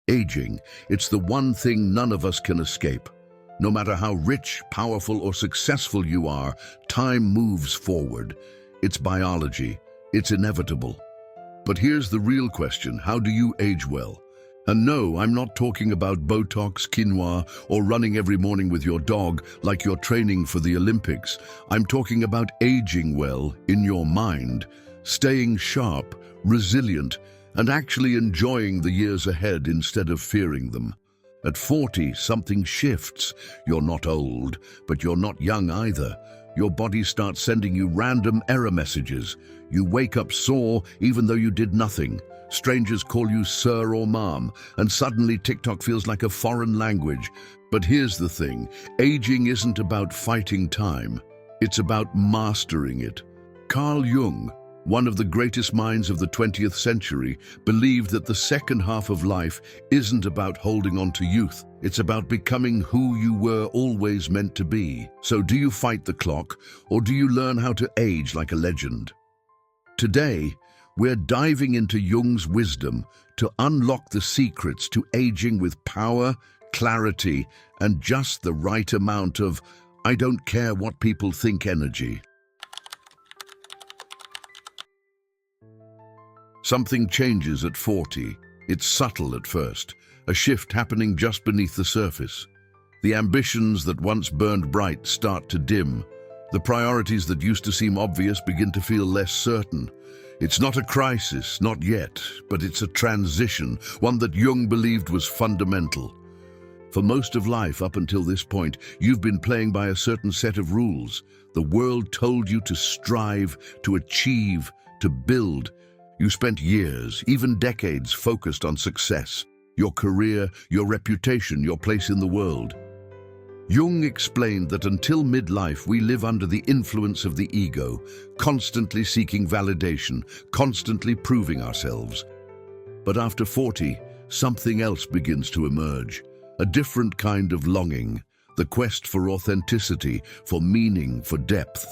Aging, it's the one thing none of us can escape. No matter how rich, powerful, or successful you are, time moves forward. It's biology. It's inevitable. But here's the real question: how do you age well? And no, I'm not talking about Botox, quinoa, or running every morning with your dog like you're training for the Olympics. I'm talking about aging well in your mind, staying sharp, resilient, and actually enjoying the years ahead instead of fearing them. At 40, something shifts. You're not old, but you're not young either. Your body starts sending you random error messages. You wake up sore even though you did nothing. Strangers call you sir or ma'am, and suddenly TikTok feels like a foreign language. But here's the thing: aging isn't about fighting time. It's about mastering it. Carl Jung, one of the greatest minds of the 20th century, believed that the second half of life isn't about holding on to youth. It's about becoming who you were always meant to be. So do you fight the clock, or do you learn how to age like a legend? Today, we're diving into Jung's wisdom to unlock the secrets to aging with power, clarity, and just the right amount of "I don't care what people think" energy. Something changes at 40. It's subtle at first, a shift happening just beneath the surface. The ambitions that once burned bright start to dim. The priorities that used to seem obvious begin to feel less certain. It's not a crisis, not yet, but it's a transition, one that Jung believed was fundamental. For most of life up until this point, you've been playing by a certain set of rules. The world told you to strive, to achieve, to build. You spent years, even decades, focused on success, your career, your reputation, your place in the world. Jung explained that until midlife, we live under the influence of the ego, constantly seeking validation, constantly proving ourselves. But after 40, something else begins to emerge, a different kind of longing, the quest for authenticity, for meaning, for depth.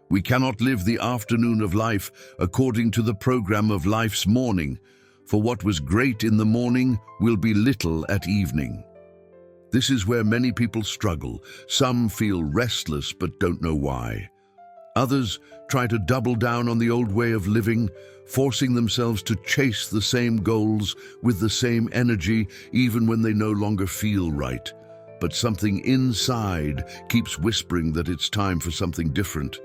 We cannot live the afternoon of life according to the program of life's morning, for what was great in the morning will be little at evening. This is where many people struggle. Some feel restless but don't know why. Others try to double down on the old way of living, forcing themselves to chase the same goals with the same energy even when they no longer feel right. But something inside keeps whispering that it's time for something different.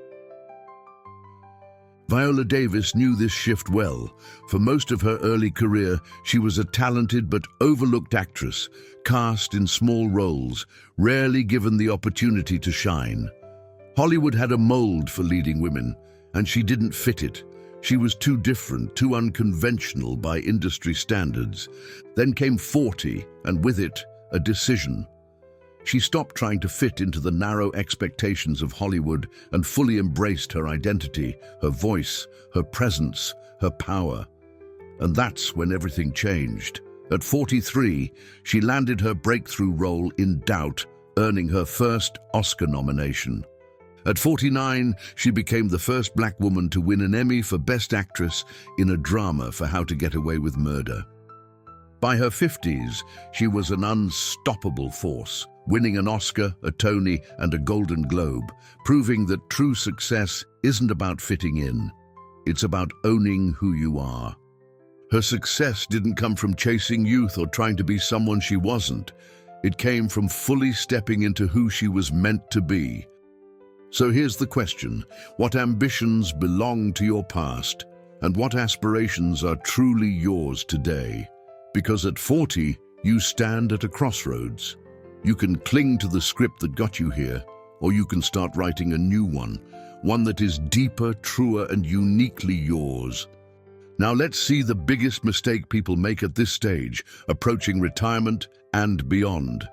Viola Davis knew this shift well. For most of her early career, she was a talented but overlooked actress, cast in small roles, rarely given the opportunity to shine. Hollywood had a mold for leading women, and she didn't fit it. She was too different, too unconventional by industry standards. Then came 40, and with it, a decision. She stopped trying to fit into the narrow expectations of Hollywood and fully embraced her identity, her voice, her presence, her power. And that's when everything changed. At 43, she landed her breakthrough role in Doubt, earning her first Oscar nomination. At 49, she became the first black woman to win an Emmy for Best Actress in a drama for How to Get Away with Murder. By her 50s, she was an unstoppable force, winning an Oscar, a Tony, and a Golden Globe, proving that true success isn't about fitting in. It's about owning who you are. Her success didn't come from chasing youth or trying to be someone she wasn't. It came from fully stepping into who she was meant to be. So here's the question: what ambitions belong to your past, and what aspirations are truly yours today? Because at 40, you stand at a crossroads. You can cling to the script that got you here, or you can start writing a new one that is deeper, truer, and uniquely yours. Now let's see the biggest mistake people make at this stage, approaching retirement and beyond.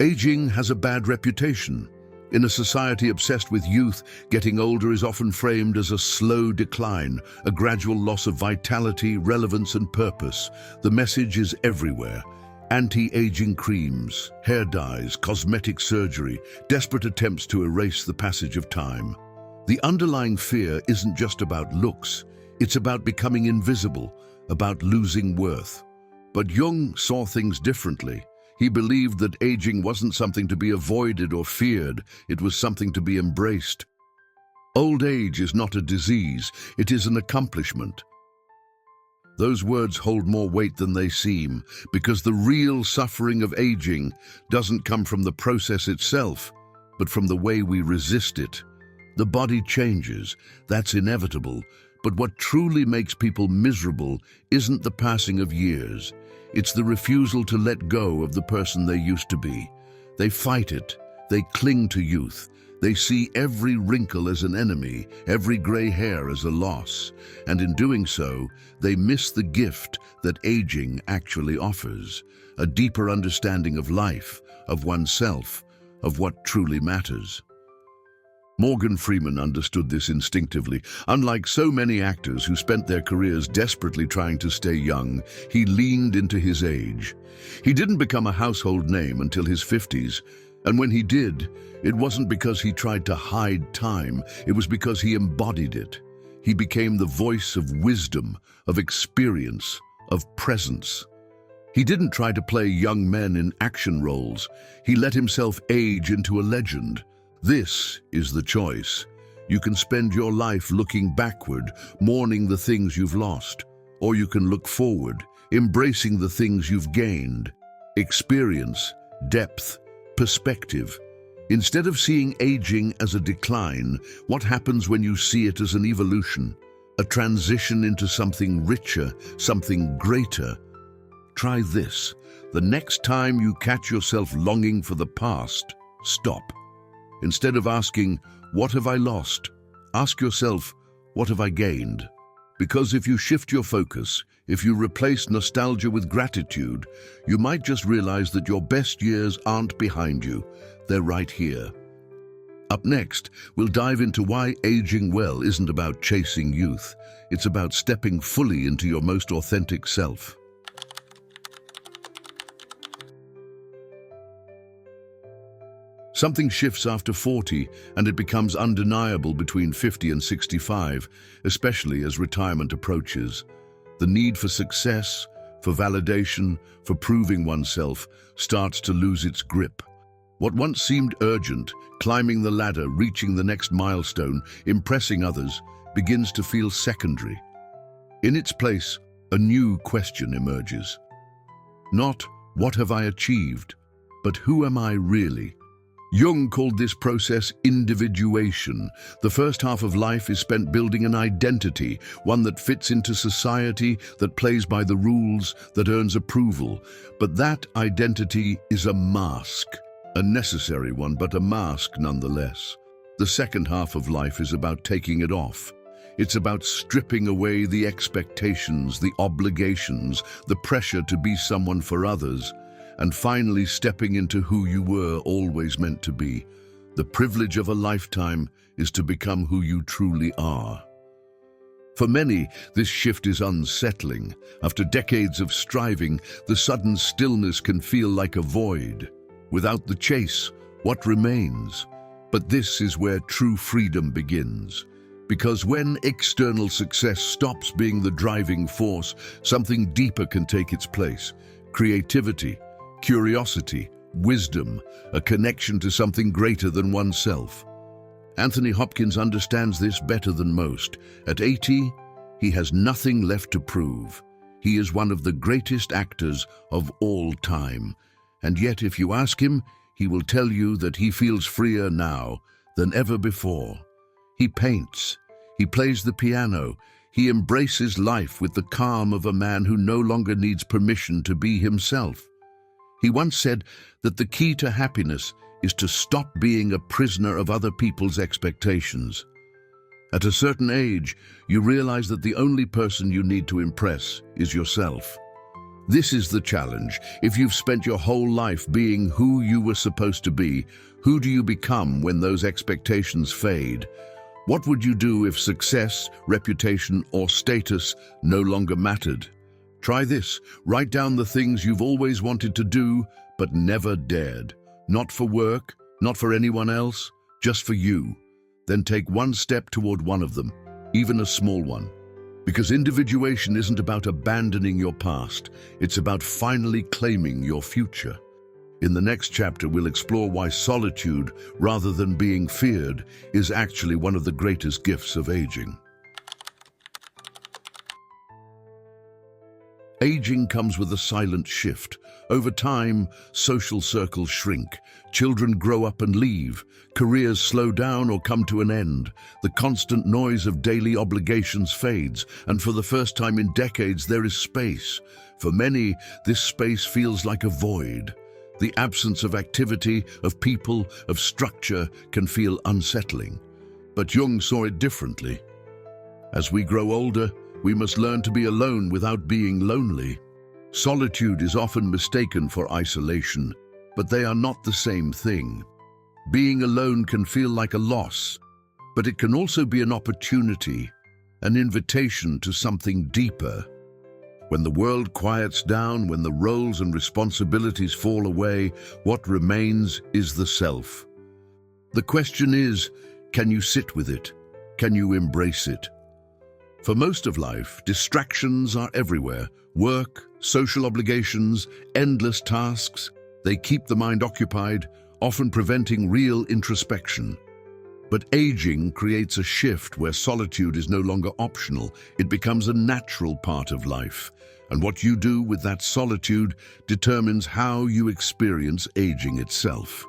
Aging has a bad reputation. In a society obsessed with youth, getting older is often framed as a slow decline, a gradual loss of vitality, relevance, and purpose. The message is everywhere. Anti-aging creams, hair dyes, cosmetic surgery, desperate attempts to erase the passage of time. The underlying fear isn't just about looks, it's about becoming invisible, about losing worth. But Jung saw things differently. He believed that aging wasn't something to be avoided or feared, it was something to be embraced. Old age is not a disease, it is an accomplishment. Those words hold more weight than they seem, because the real suffering of aging doesn't come from the process itself, but from the way we resist it. The body changes, that's inevitable, but what truly makes people miserable isn't the passing of years. It's the refusal to let go of the person they used to be. They fight it, they cling to youth, they see every wrinkle as an enemy, every gray hair as a loss, and in doing so, they miss the gift that aging actually offers, a deeper understanding of life, of oneself, of what truly matters. Morgan Freeman understood this instinctively. Unlike so many actors who spent their careers desperately trying to stay young, he leaned into his age. He didn't become a household name until his 50s, and when he did, it wasn't because he tried to hide time, it was because he embodied it. He became the voice of wisdom, of experience, of presence. He didn't try to play young men in action roles. He let himself age into a legend. This is the choice. You can spend your life looking backward, mourning the things you've lost, or you can look forward, embracing the things you've gained. Experience, depth, perspective. Instead of seeing aging as a decline, what happens when you see it as an evolution, a transition into something richer, something greater? Try this. The next time you catch yourself longing for the past, stop. Instead of asking, "What have I lost?" ask yourself, "What have I gained?" Because if you shift your focus, if you replace nostalgia with gratitude, you might just realize that your best years aren't behind you, they're right here. Up next, we'll dive into why aging well isn't about chasing youth. It's about stepping fully into your most authentic self. Something shifts after 40, and it becomes undeniable between 50 and 65, especially as retirement approaches. The need for success, for validation, for proving oneself, starts to lose its grip. What once seemed urgent, climbing the ladder, reaching the next milestone, impressing others, begins to feel secondary. In its place, a new question emerges. Not, "What have I achieved?" but "Who am I really?" Jung called this process individuation. The first half of life is spent building an identity, one that fits into society, that plays by the rules, that earns approval. But that identity is a mask, a necessary one, but a mask nonetheless. The second half of life is about taking it off. It's about stripping away the expectations, the obligations, the pressure to be someone for others, and finally stepping into who you were always meant to be. The privilege of a lifetime is to become who you truly are. For many, this shift is unsettling. After decades of striving, the sudden stillness can feel like a void. Without the chase, what remains? But this is where true freedom begins. Because when external success stops being the driving force, something deeper can take its place. Creativity, curiosity, wisdom, a connection to something greater than oneself. Anthony Hopkins understands this better than most. At 80, he has nothing left to prove. He is one of the greatest actors of all time. And yet, if you ask him, he will tell you that he feels freer now than ever before. He paints, he plays the piano, he embraces life with the calm of a man who no longer needs permission to be himself. He once said that the key to happiness is to stop being a prisoner of other people's expectations. At a certain age, you realize that the only person you need to impress is yourself. This is the challenge. If you've spent your whole life being who you were supposed to be, who do you become when those expectations fade? What would you do if success, reputation, or status no longer mattered? Try this. Write down the things you've always wanted to do, but never dared. Not for work, not for anyone else, just for you. Then take one step toward one of them, even a small one. Because individuation isn't about abandoning your past, it's about finally claiming your future. In the next chapter, we'll explore why solitude, rather than being feared, is actually one of the greatest gifts of aging. Aging comes with a silent shift. Over time, social circles shrink. Children grow up and leave. Careers slow down or come to an end. The constant noise of daily obligations fades, and for the first time in decades, there is space. For many, this space feels like a void. The absence of activity, of people, of structure can feel unsettling. But Jung saw it differently. As we grow older, we must learn to be alone without being lonely. Solitude is often mistaken for isolation, but they are not the same thing. Being alone can feel like a loss, but it can also be an opportunity, an invitation to something deeper. When the world quiets down, when the roles and responsibilities fall away, what remains is the self. The question is, can you sit with it? Can you embrace it? For most of life, distractions are everywhere. Work, social obligations, endless tasks. They keep the mind occupied, often preventing real introspection. But aging creates a shift where solitude is no longer optional. It becomes a natural part of life. And what you do with that solitude determines how you experience aging itself.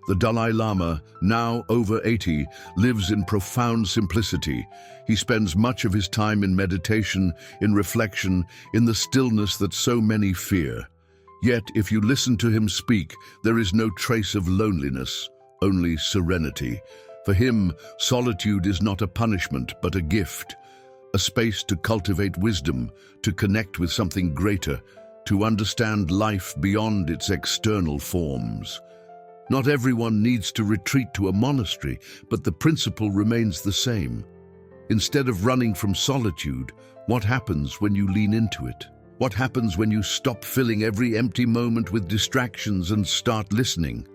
The Dalai Lama, now over 80, lives in profound simplicity. He spends much of his time in meditation, in reflection, in the stillness that so many fear. Yet, if you listen to him speak, there is no trace of loneliness, only serenity. For him, solitude is not a punishment, but a gift, a space to cultivate wisdom, to connect with something greater, to understand life beyond its external forms. Not everyone needs to retreat to a monastery, but the principle remains the same. Instead of running from solitude, what happens when you lean into it? What happens when you stop filling every empty moment with distractions and start listening?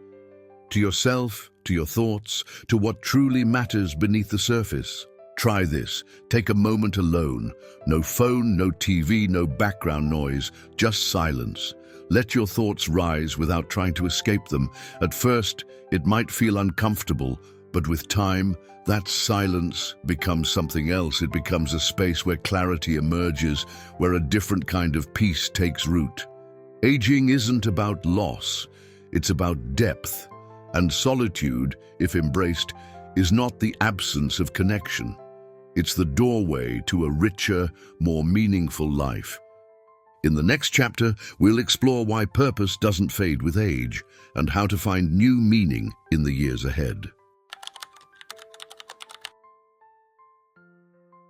To yourself, to your thoughts, to what truly matters beneath the surface. Try this. Take a moment alone. No phone, no TV, no background noise, just silence. Let your thoughts rise without trying to escape them. At first, it might feel uncomfortable, but with time, that silence becomes something else. It becomes a space where clarity emerges, where a different kind of peace takes root. Aging isn't about loss, it's about depth. And solitude, if embraced, is not the absence of connection. It's the doorway to a richer, more meaningful life. In the next chapter, we'll explore why purpose doesn't fade with age and how to find new meaning in the years ahead.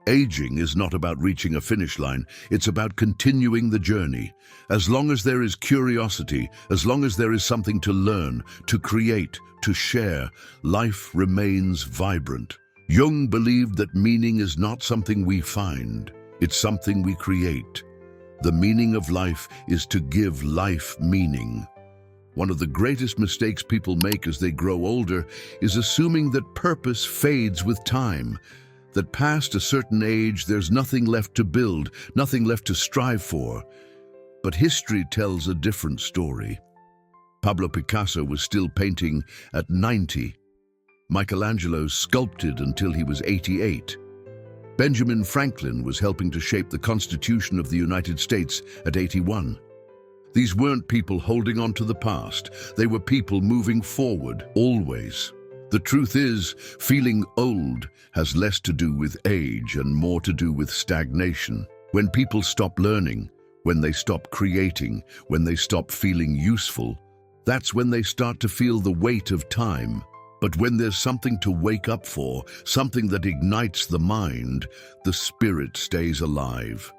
Aging is not about reaching a finish line, it's about continuing the journey. As long as there is curiosity, as long as there is something to learn, to create, to share, life remains vibrant. Jung believed that meaning is not something we find, it's something we create. The meaning of life is to give life meaning. One of the greatest mistakes people make as they grow older is assuming that purpose fades with time, that past a certain age there's nothing left to build, nothing left to strive for. But history tells a different story. Pablo Picasso was still painting at 90. Michelangelo sculpted until he was 88. Benjamin Franklin was helping to shape the Constitution of the United States at 81. These weren't people holding on to the past. They were people moving forward, always. The truth is, feeling old has less to do with age and more to do with stagnation. When people stop learning, when they stop creating, when they stop feeling useful, that's when they start to feel the weight of time. But when there's something to wake up for, something that ignites the mind, the spirit stays alive.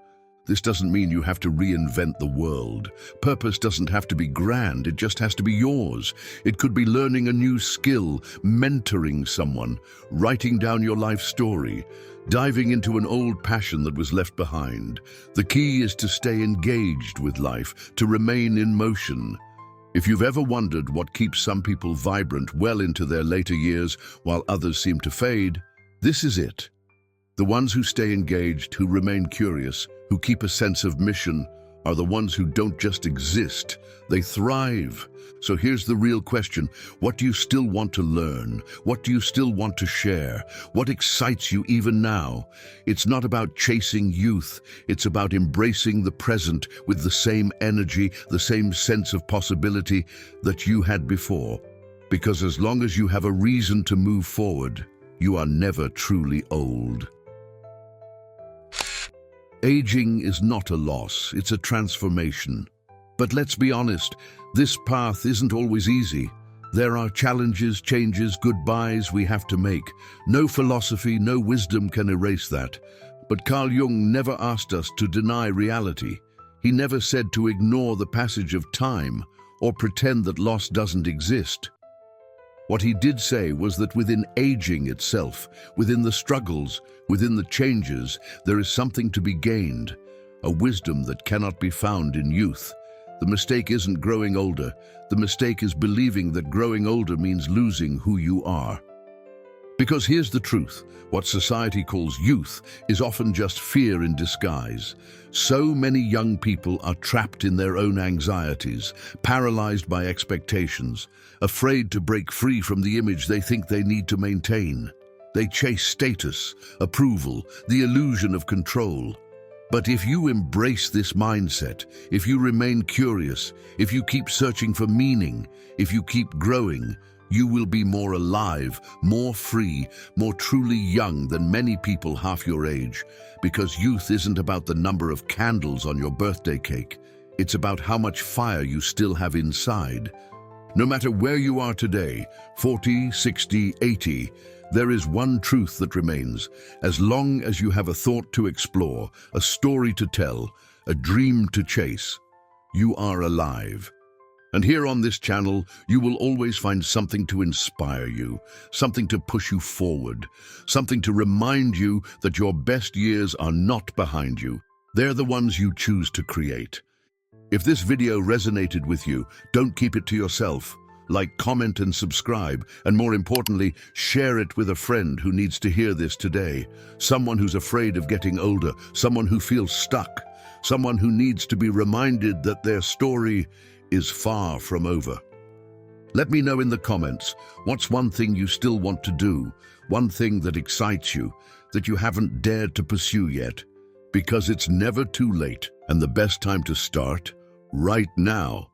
This doesn't mean you have to reinvent the world. Purpose doesn't have to be grand, it just has to be yours. It could be learning a new skill, mentoring someone, writing down your life story, diving into an old passion that was left behind. The key is to stay engaged with life, to remain in motion. If you've ever wondered what keeps some people vibrant well into their later years while others seem to fade, this is it. The ones who stay engaged, who remain curious, who keep a sense of mission, are the ones who don't just exist, they thrive. So here's the real question. What do you still want to learn? What do you still want to share? What excites you even now? It's not about chasing youth. It's about embracing the present with the same energy, the same sense of possibility that you had before. Because as long as you have a reason to move forward, you are never truly old. Aging is not a loss, it's a transformation. But let's be honest, this path isn't always easy. There are challenges, changes, goodbyes we have to make. No philosophy, no wisdom can erase that. But Carl Jung never asked us to deny reality. He never said to ignore the passage of time or pretend that loss doesn't exist. What he did say was that within aging itself, within the struggles, within the changes, there is something to be gained, a wisdom that cannot be found in youth. The mistake isn't growing older. The mistake is believing that growing older means losing who you are. Because here's the truth, what society calls youth is often just fear in disguise. So many young people are trapped in their own anxieties, paralyzed by expectations, afraid to break free from the image they think they need to maintain. They chase status, approval, the illusion of control. But if you embrace this mindset, if you remain curious, if you keep searching for meaning, if you keep growing, you will be more alive, more free, more truly young than many people half your age. Because youth isn't about the number of candles on your birthday cake. It's about how much fire you still have inside. No matter where you are today, 40, 60, 80, there is one truth that remains. As long as you have a thought to explore, a story to tell, a dream to chase, you are alive. And here on this channel, you will always find something to inspire you, something to push you forward, something to remind you that your best years are not behind you. They're the ones you choose to create. If this video resonated with you, don't keep it to yourself. Like, comment, and subscribe, and more importantly, share it with a friend who needs to hear this today. Someone who's afraid of getting older, someone who feels stuck, someone who needs to be reminded that their story is far from over. Let me know in the comments, what's one thing you still want to do, one thing that excites you, that you haven't dared to pursue yet? Because it's never too late, and the best time to start, right now.